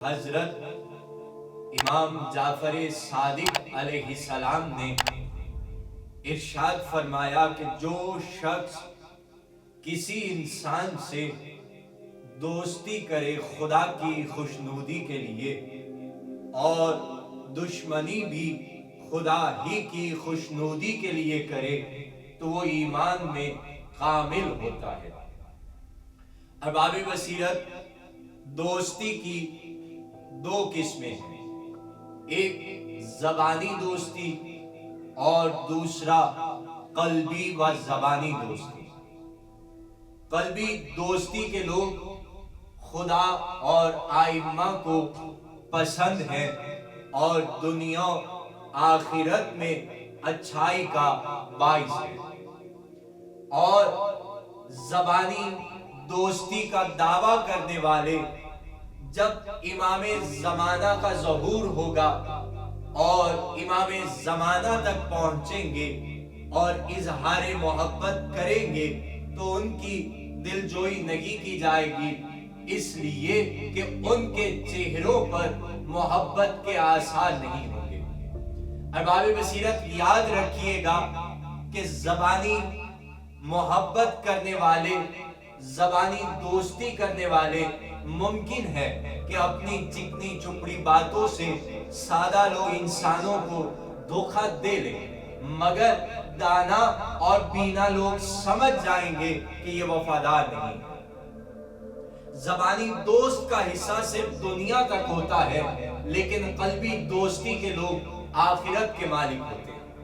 حضرت امام جعفر صادق علیہ السلام نے ارشاد فرمایا کہ جو شخص کسی انسان سے دوستی کرے خدا کی خوشنودی کے لیے اور دشمنی بھی خدا ہی کی خوشنودی کے لیے کرے تو وہ ایمان میں کامل ہوتا ہے۔ ارباب بصیرت، دوستی کی دو قسمیں ہیں، ایک زبانی دوستی اور دوسرا قلبی و زبانی دوستی۔ قلبی دوستی کے لوگ خدا اور ائمہ کو پسند ہیں اور دنیا آخرت میں اچھائی کا باعث ہے، اور زبانی دوستی کا دعویٰ کرنے والے جب امام زمانہ کا ظہور ہوگا اور امام زمانہ تک پہنچیں گے اور اظہار محبت کریں گے تو ان کی دلجوئی نہیں کی جائے گی، اس لیے کہ ان کے چہروں پر محبت کے آثار نہیں ہوں گے۔ ارباب بصیرت، یاد رکھیے گا کہ زبانی محبت کرنے والے، زبانی دوستی کرنے والے ممکن ہے کہ اپنی چکنی چپڑی باتوں سے سادہ لوگ انسانوں کو دھوکہ دے لیں، مگر دانا اور بینا لوگ سمجھ جائیں گے کہ یہ وفادار نہیں۔ زبانی دوست کا حصہ صرف دنیا تک ہوتا ہے، لیکن قلبی دوستی کے لوگ آخرت کے مالک ہوتے ہیں۔